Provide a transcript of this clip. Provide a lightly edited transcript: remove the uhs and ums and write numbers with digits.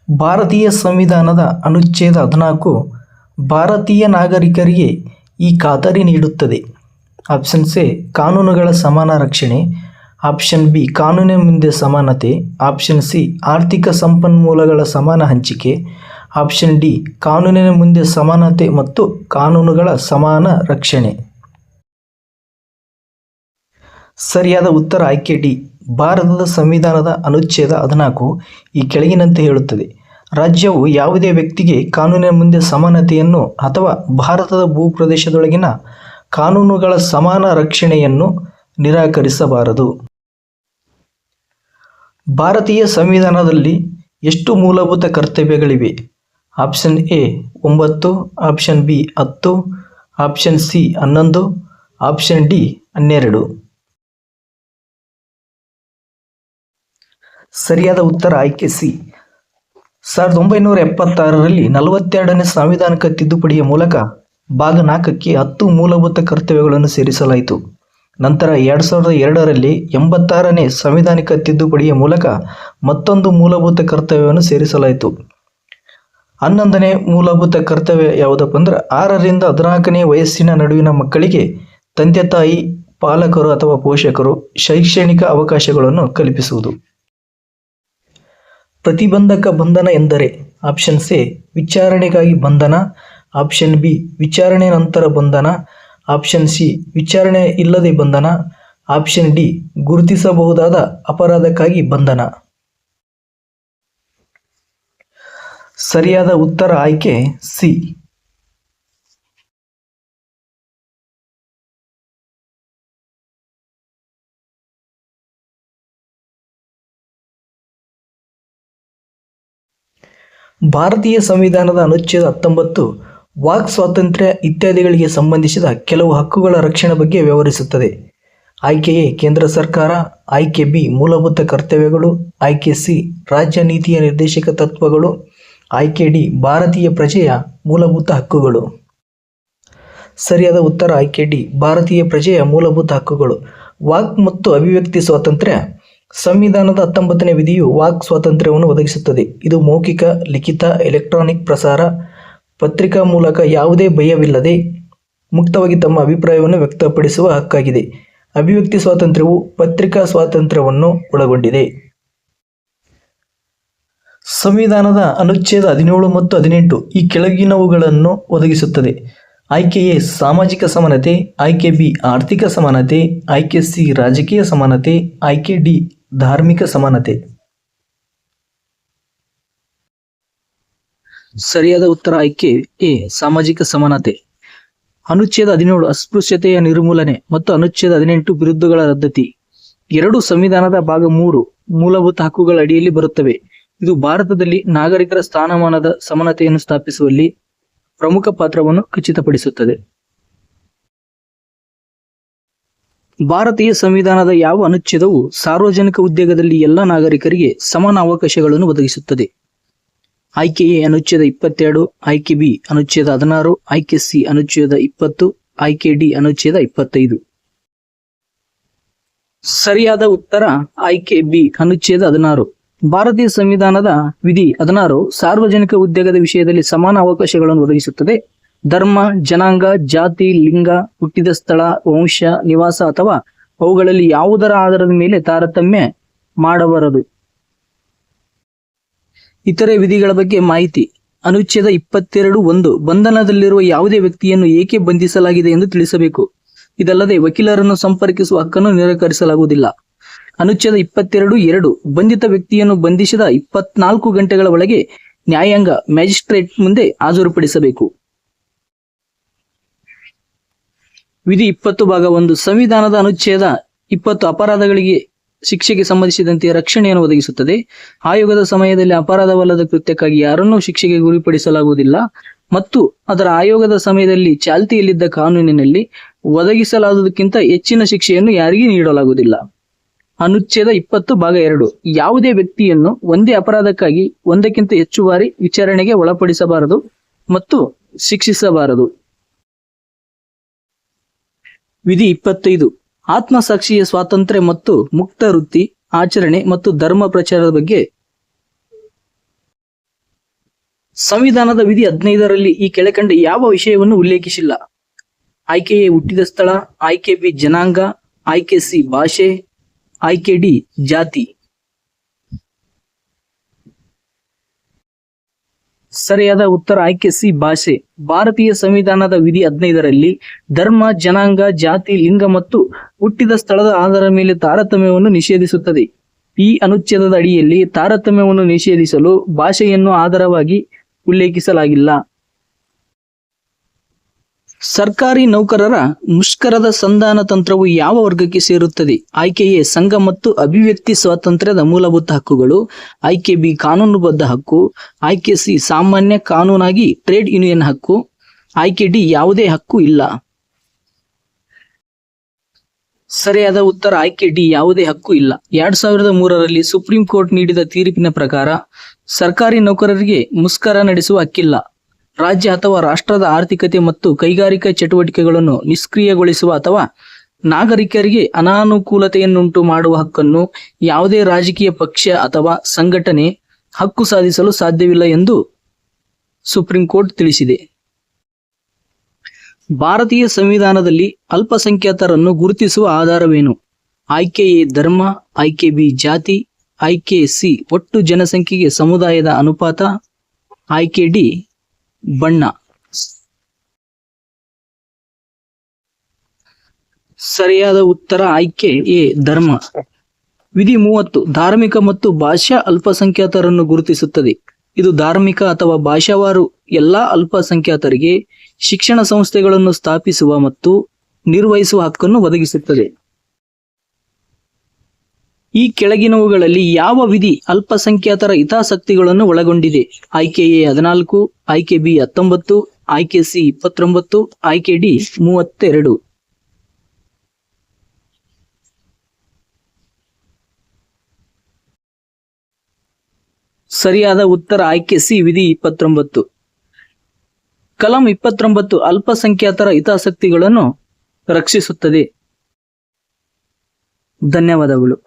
ಭಾರತೀಯ ಸಂವಿಧಾನದ ಅನುಚ್ಛೇದ 14 ಭಾರತೀಯ ನಾಗರಿಕರಿಗೆ ಈ ಖಾತರಿ ನೀಡುತ್ತದೆ. ಆಪ್ಷನ್ ಎ ಕಾನೂನುಗಳ ಸಮಾನ ರಕ್ಷಣೆ, ಆಪ್ಷನ್ ಬಿ ಕಾನೂನಿನ ಮುಂದೆ ಸಮಾನತೆ, ಆಪ್ಷನ್ ಸಿ ಆರ್ಥಿಕ ಸಂಪನ್ಮೂಲಗಳ ಸಮಾನ ಹಂಚಿಕೆ, ಆಪ್ಷನ್ ಡಿ ಕಾನೂನಿನ ಮುಂದೆ ಸಮಾನತೆ ಮತ್ತು ಕಾನೂನುಗಳ ಸಮಾನ ರಕ್ಷಣೆ. ಸರಿಯಾದ ಉತ್ತರ ಆಯ್ಕೆ ಡಿ. ಭಾರತದ ಸಂವಿಧಾನದ ಅನುಚ್ಛೇದ 14 ಈ ಕೆಳಗಿನಂತೆ ಹೇಳುತ್ತದೆ: ರಾಜ್ಯವು ಯಾವುದೇ ವ್ಯಕ್ತಿಗೆ ಕಾನೂನಿನ ಮುಂದೆ ಸಮಾನತೆಯನ್ನು ಅಥವಾ ಭಾರತದ ಭೂಪ್ರದೇಶದೊಳಗಿನ ಕಾನೂನುಗಳ ಸಮಾನ ರಕ್ಷಣೆಯನ್ನು ನಿರಾಕರಿಸಬಾರದು. ಭಾರತೀಯ ಸಂವಿಧಾನದಲ್ಲಿ ಎಷ್ಟು ಮೂಲಭೂತ ಕರ್ತವ್ಯಗಳಿವೆ? Option A 9, option B 10, option C 11, option D 12. ಸರಿಯಾದ ಉತ್ತರ ಆಯ್ಕೆ ಸಿ. 1976ರಲ್ಲಿ 42ನೇ ಸಾಂವಿಧಾನಿಕ ತಿದ್ದುಪಡಿಯ ಮೂಲಕ ಭಾಗ 4ಕ್ಕೆ 10 ಮೂಲಭೂತ ಕರ್ತವ್ಯಗಳನ್ನು ಸೇರಿಸಲಾಯಿತು. ನಂತರ 2002ರಲ್ಲಿ 86ನೇ ಸಾಂವಿಧಾನಿಕ ತಿದ್ದುಪಡಿಯ ಮೂಲಕ ಮತ್ತೊಂದು ಮೂಲಭೂತ ಕರ್ತವ್ಯವನ್ನು ಸೇರಿಸಲಾಯಿತು. 11ನೇ ಮೂಲಭೂತ ಕರ್ತವ್ಯ ಯಾವುದಪ್ಪ ಅಂದ್ರೆ 6ರಿಂದ 14ನೇ ವಯಸ್ಸಿನ ನಡುವಿನ ಮಕ್ಕಳಿಗೆ ತಂದೆ ತಾಯಿ, ಪಾಲಕರು ಅಥವಾ ಪೋಷಕರು ಶೈಕ್ಷಣಿಕ ಅವಕಾಶಗಳನ್ನು ಕಲ್ಪಿಸುವುದು. ಪ್ರತಿಬಂಧಕ ಬಂಧನ ಎಂದರೆ ಆಪ್ಷನ್ ಎ ವಿಚಾರಣೆಗಾಗಿ ಬಂಧನ, ಆಪ್ಷನ್ ಬಿ ವಿಚಾರಣೆ ನಂತರ ಬಂಧನ, ಆಪ್ಷನ್ ಸಿ ವಿಚಾರಣೆ ಇಲ್ಲದೆ ಬಂಧನ, ಆಪ್ಷನ್ ಡಿ ಗುರುತಿಸಬಹುದಾದ ಅಪರಾಧಕ್ಕಾಗಿ ಬಂಧನ. ಸರಿಯಾದ ಉತ್ತರ ಆಯ್ಕೆ ಸಿ. ಭಾರತೀಯ ಸಂವಿಧಾನದ ಅನುಚ್ಛೇದ 19 ವಾಕ್ ಸ್ವಾತಂತ್ರ್ಯ ಇತ್ಯಾದಿಗಳಿಗೆ ಸಂಬಂಧಿಸಿದ ಕೆಲವು ಹಕ್ಕುಗಳ ರಕ್ಷಣೆ ಬಗ್ಗೆ ವ್ಯವಹರಿಸುತ್ತದೆ. ಆಯ್ಕೆ ಎ ಕೇಂದ್ರ ಸರ್ಕಾರ, ಆಯ್ಕೆ ಬಿ ಮೂಲಭೂತ ಕರ್ತವ್ಯಗಳು, ಆಯ್ಕೆ ಸಿ ರಾಜ್ಯ ನೀತಿಯ ನಿರ್ದೇಶಕ ತತ್ವಗಳು, ಆಯ್ಕೆ ಡಿ ಭಾರತೀಯ ಪ್ರಜೆಯ ಮೂಲಭೂತ ಹಕ್ಕುಗಳು. ಸರಿಯಾದ ಉತ್ತರ ಆಯ್ಕೆ ಡಿ ಭಾರತೀಯ ಪ್ರಜೆಯ ಮೂಲಭೂತ ಹಕ್ಕುಗಳು. ವಾಕ್ ಮತ್ತು ಅಭಿವ್ಯಕ್ತಿ ಸ್ವಾತಂತ್ರ್ಯ. ಸಂವಿಧಾನದ 19ನೇ ವಿಧಿಯು ವಾಕ್ ಸ್ವಾತಂತ್ರ್ಯವನ್ನು ಒದಗಿಸುತ್ತದೆ. ಇದು ಮೌಖಿಕ, ಲಿಖಿತ, ಎಲೆಕ್ಟ್ರಾನಿಕ್ ಪ್ರಸಾರ, ಪತ್ರಿಕಾ ಮೂಲಕ ಯಾವುದೇ ಭಯವಿಲ್ಲದೆ ಮುಕ್ತವಾಗಿ ತಮ್ಮ ಅಭಿಪ್ರಾಯವನ್ನು ವ್ಯಕ್ತಪಡಿಸುವ ಹಕ್ಕಾಗಿದೆ. ಅಭಿವ್ಯಕ್ತಿ ಸ್ವಾತಂತ್ರ್ಯವು ಪತ್ರಿಕಾ ಸ್ವಾತಂತ್ರ್ಯವನ್ನು ಒಳಗೊಂಡಿದೆ. ಸಂವಿಧಾನದ ಅನುಚ್ಛೇದ 17 ಮತ್ತು 18 ಈ ಕೆಳಗಿನವುಗಳನ್ನು ಒದಗಿಸುತ್ತದೆ. ಆಯ್ಕೆ ಎ ಸಾಮಾಜಿಕ ಸಮಾನತೆ, ಆಯ್ಕೆ ಬಿ ಆರ್ಥಿಕ ಸಮಾನತೆ, ಆಯ್ಕೆ ಸಿ ರಾಜಕೀಯ ಸಮಾನತೆ, ಆಯ್ಕೆ ಡಿ ಧಾರ್ಮಿಕ ಸಮಾನತೆ. ಸರಿಯಾದ ಉತ್ತರ ಆಯ್ಕೆ ಎ ಸಾಮಾಜಿಕ ಸಮಾನತೆ. ಅನುಚ್ಛೇದ 17 ಅಸ್ಪೃಶ್ಯತೆಯ ನಿರ್ಮೂಲನೆ ಮತ್ತು ಅನುಚ್ಛೇದ 18 ವಿರುದ್ಧಗಳ ರದ್ದತಿ ಎರಡೂ ಸಂವಿಧಾನದ ಭಾಗ 3 ಮೂಲಭೂತ ಹಕ್ಕುಗಳ ಅಡಿಯಲ್ಲಿ ಬರುತ್ತವೆ. ಇದು ಭಾರತದಲ್ಲಿ ನಾಗರಿಕರ ಸ್ಥಾನಮಾನದ ಸಮಾನತೆಯನ್ನು ಸ್ಥಾಪಿಸುವಲ್ಲಿ ಪ್ರಮುಖ ಪಾತ್ರವನ್ನು ಖಚಿತಪಡಿಸುತ್ತದೆ. ಭಾರತೀಯ ಸಂವಿಧಾನದ ಯಾವ ಅನುಚ್ಛೇದವು ಸಾರ್ವಜನಿಕ ಉದ್ಯೋಗದಲ್ಲಿ ಎಲ್ಲ ನಾಗರಿಕರಿಗೆ ಸಮಾನ ಅವಕಾಶಗಳನ್ನು ಒದಗಿಸುತ್ತದೆ? ಆಯ್ಕೆ ಎ ಅನುಚ್ಛೇದ 22, ಆಯ್ಕೆ ಬಿ ಅನುಚ್ಛೇದ 16, ಆಯ್ಕೆ ಸಿ ಅನುಚ್ಛೇದ 20, ಆಯ್ಕೆ ಡಿ ಅನುಚ್ಛೇದ 25. ಸರಿಯಾದ ಉತ್ತರ ಆಯ್ಕೆ ಬಿ ಅನುಚ್ಛೇದ 16. ಭಾರತೀಯ ಸಂವಿಧಾನದ ವಿಧಿ 16 ಸಾರ್ವಜನಿಕ ಉದ್ಯೋಗದ ವಿಷಯದಲ್ಲಿ ಸಮಾನ ಅವಕಾಶಗಳನ್ನು ಒದಗಿಸುತ್ತದೆ. ಧರ್ಮ, ಜನಾಂಗ, ಜಾತಿ, ಲಿಂಗ, ಹುಟ್ಟಿದ ಸ್ಥಳ, ವಂಶ, ನಿವಾಸ ಅಥವಾ ಅವುಗಳಲ್ಲಿ ಯಾವುದರ ಆಧಾರದ ಮೇಲೆ ತಾರತಮ್ಯ ಮಾಡಬಾರದು. ಇತರೆ ವಿಧಿಗಳ ಬಗ್ಗೆ ಮಾಹಿತಿ. ಅನುಚ್ಛೇದ 22(1) ಬಂಧನದಲ್ಲಿರುವ ಯಾವುದೇ ವ್ಯಕ್ತಿಯನ್ನು ಏಕೆ ಬಂಧಿಸಲಾಗಿದೆ ಎಂದು ತಿಳಿಸಬೇಕು. ಇದಲ್ಲದೆ ವಕೀಲರನ್ನು ಸಂಪರ್ಕಿಸುವ ಹಕ್ಕನ್ನು ನಿರಾಕರಿಸಲಾಗುವುದಿಲ್ಲ. ಅನುಚ್ಛೇದ 22(2) ಬಂಧಿತ ವ್ಯಕ್ತಿಯನ್ನು ಬಂಧಿಸಿದ 24 ಗಂಟೆಗಳ ಒಳಗೆ ನ್ಯಾಯಾಂಗ ಮ್ಯಾಜಿಸ್ಟ್ರೇಟ್ ಮುಂದೆ ಹಾಜರುಪಡಿಸಬೇಕು. ವಿಧಿ 20 ಭಾಗ 1 ಸಂವಿಧಾನದ ಅನುಚ್ಛೇದ 20 ಅಪರಾಧಗಳಿಗೆ ಶಿಕ್ಷೆಗೆ ಸಂಬಂಧಿಸಿದಂತೆ ರಕ್ಷಣೆಯನ್ನು ಒದಗಿಸುತ್ತದೆ. ಆಯೋಗದ ಸಮಯದಲ್ಲಿ ಅಪರಾಧವಲ್ಲದ ಕೃತ್ಯಕ್ಕಾಗಿ ಯಾರನ್ನೂ ಶಿಕ್ಷೆಗೆ ಗುರಿಪಡಿಸಲಾಗುವುದಿಲ್ಲ ಮತ್ತು ಅದರ ಆಯೋಗದ ಸಮಯದಲ್ಲಿ ಚಾಲ್ತಿಯಲ್ಲಿದ್ದ ಕಾನೂನಿನಲ್ಲಿ ಒದಗಿಸಲಾದುದಕ್ಕಿಂತ ಹೆಚ್ಚಿನ ಶಿಕ್ಷೆಯನ್ನು ಯಾರಿಗೂ ನೀಡಲಾಗುವುದಿಲ್ಲ. ಅನುಚ್ಛೇದ 20 ಭಾಗ 2 ಯಾವುದೇ ವ್ಯಕ್ತಿಯನ್ನು ಒಂದೇ ಅಪರಾಧಕ್ಕಾಗಿ ಒಂದಕ್ಕಿಂತ ಹೆಚ್ಚು ಬಾರಿ ವಿಚಾರಣೆಗೆ ಒಳಪಡಿಸಬಾರದು ಮತ್ತು ಶಿಕ್ಷಿಸಬಾರದು. ವಿಧಿ 25 ಆತ್ಮಸಾಕ್ಷಿಯ ಸ್ವಾತಂತ್ರ್ಯ ಮತ್ತು ಮುಕ್ತ ವೃತ್ತಿ, ಆಚರಣೆ ಮತ್ತು ಧರ್ಮ ಪ್ರಚಾರದ ಬಗ್ಗೆ ಸಂವಿಧಾನದ ವಿಧಿ 15ರಲ್ಲಿ ಈ ಕೆಳಕಂಡ ಯಾವ ವಿಷಯವನ್ನು ಉಲ್ಲೇಖಿಸಿಲ್ಲ? ಆಯ್ಕೆ ಎ ಹುಟ್ಟಿದ ಸ್ಥಳ, ಆಯ್ಕೆ ಬಿ ಜನಾಂಗ, ಆಯ್ಕೆ ಸಿ ಭಾಷೆ, ಆಯ್ಕೆ ಡಿ ಜಾತಿ. ಸರಿಯಾದ ಉತ್ತರ ಆಯ್ಕೆ ಸಿ ಭಾಷೆ. ಭಾರತೀಯ ಸಂವಿಧಾನದ ವಿಧಿ 15ರಲ್ಲಿ ಧರ್ಮ, ಜನಾಂಗ, ಜಾತಿ, ಲಿಂಗ ಮತ್ತು ಹುಟ್ಟಿದ ಸ್ಥಳದ ಆಧಾರದ ಮೇಲೆ ತಾರತಮ್ಯವನ್ನು ನಿಷೇಧಿಸುತ್ತದೆ. ಈ ಅನುಚ್ಛೇದದ ಅಡಿಯಲ್ಲಿ ತಾರತಮ್ಯವನ್ನು ನಿಷೇಧಿಸಲು ಭಾಷೆಯನ್ನು ಆಧಾರವಾಗಿ ಉಲ್ಲೇಖಿಸಲಾಗಿಲ್ಲ. ಸರ್ಕಾರಿ ನೌಕರರ ಮುಷ್ಕರದ ಸಂಧಾನ ತಂತ್ರವು ಯಾವ ವರ್ಗಕ್ಕೆ ಸೇರುತ್ತದೆ? ಆಯ್ಕೆ ಎ ಸಂಘ ಮತ್ತು ಅಭಿವ್ಯಕ್ತಿ ಸ್ವಾತಂತ್ರ್ಯದ ಮೂಲಭೂತ ಹಕ್ಕುಗಳು, ಆಯ್ಕೆ ಬಿ ಕಾನೂನುಬದ್ಧ ಹಕ್ಕು, ಆಯ್ಕೆ ಸಿ ಸಾಮಾನ್ಯ ಕಾನೂನಾಗಿ ಟ್ರೇಡ್ ಯೂನಿಯನ್ ಹಕ್ಕು, ಆಯ್ಕೆ ಡಿ ಯಾವುದೇ ಹಕ್ಕು ಇಲ್ಲ. ಸರಿಯಾದ ಉತ್ತರ ಆಯ್ಕೆ ಡಿ ಯಾವುದೇ ಹಕ್ಕು ಇಲ್ಲ. 2003ರಲ್ಲಿ ಸುಪ್ರೀಂ ಕೋರ್ಟ್ ನೀಡಿದ ತೀರ್ಪಿನ ಪ್ರಕಾರ ಸರ್ಕಾರಿ ನೌಕರರಿಗೆ ಮುಷ್ಕರ ನಡೆಸುವ ಹಕ್ಕಿಲ್ಲ. ರಾಜ್ಯ ಅಥವಾ ರಾಷ್ಟ್ರದ ಆರ್ಥಿಕತೆ ಮತ್ತು ಕೈಗಾರಿಕಾ ಚಟುವಟಿಕೆಗಳನ್ನು ನಿಷ್ಕ್ರಿಯಗೊಳಿಸುವ ಅಥವಾ ನಾಗರಿಕರಿಗೆ ಅನಾನುಕೂಲತೆಯನ್ನುಂಟು ಮಾಡುವ ಹಕ್ಕನ್ನು ಯಾವುದೇ ರಾಜಕೀಯ ಪಕ್ಷ ಅಥವಾ ಸಂಘಟನೆ ಹಕ್ಕು ಸಾಧಿಸಲು ಸಾಧ್ಯವಿಲ್ಲ ಎಂದು ಸುಪ್ರೀಂ ಕೋರ್ಟ್ ತಿಳಿಸಿದೆ. ಭಾರತೀಯ ಸಂವಿಧಾನದಲ್ಲಿ ಅಲ್ಪಸಂಖ್ಯಾತರನ್ನು ಗುರುತಿಸುವ ಆಧಾರವೇನು? ಆಯ್ಕೆ ಎ ಧರ್ಮ, ಆಯ್ಕೆ ಬಿ ಜಾತಿ, ಆಯ್ಕೆ ಸಿ ಒಟ್ಟು ಜನಸಂಖ್ಯೆಗೆ ಸಮುದಾಯದ ಅನುಪಾತ, ಆಯ್ಕೆ ಡಿ ಬಣ್ಣ. ಸರಿಯಾದ ಉತ್ತರ ಆಯ್ಕೆ ಎ ಧರ್ಮ. ವಿಧಿ 30 ಧಾರ್ಮಿಕ ಮತ್ತು ಭಾಷಾ ಅಲ್ಪಸಂಖ್ಯಾತರನ್ನು ಗುರುತಿಸುತ್ತದೆ. ಇದು ಧಾರ್ಮಿಕ ಅಥವಾ ಭಾಷಾವಾರು ಎಲ್ಲಾ ಅಲ್ಪಸಂಖ್ಯಾತರಿಗೆ ಶಿಕ್ಷಣ ಸಂಸ್ಥೆಗಳನ್ನು ಸ್ಥಾಪಿಸುವ ಮತ್ತು ನಿರ್ವಹಿಸುವ ಹಕ್ಕನ್ನು ಒದಗಿಸುತ್ತದೆ. ಈ ಕೆಳಗಿನವುಗಳಲ್ಲಿ ಯಾವ ವಿಧಿ ಅಲ್ಪಸಂಖ್ಯಾತರ ಹಿತಾಸಕ್ತಿಗಳನ್ನು ಒಳಗೊಂಡಿದೆ? ಆಯ್ಕೆ ಎ 14, ಆಯ್ಕೆ ಬಿ 19, ಆಯ್ಕೆ ಸಿ 29, ಆಯ್ಕೆ ಡಿ 32. ಸರಿಯಾದ ಉತ್ತರ ಆಯ್ಕೆ ಸಿ ವಿಧಿ 29. ಕಲಂ 29 ಅಲ್ಪಸಂಖ್ಯಾತರ ಹಿತಾಸಕ್ತಿಗಳನ್ನು ರಕ್ಷಿಸುತ್ತದೆ. ಧನ್ಯವಾದಗಳು.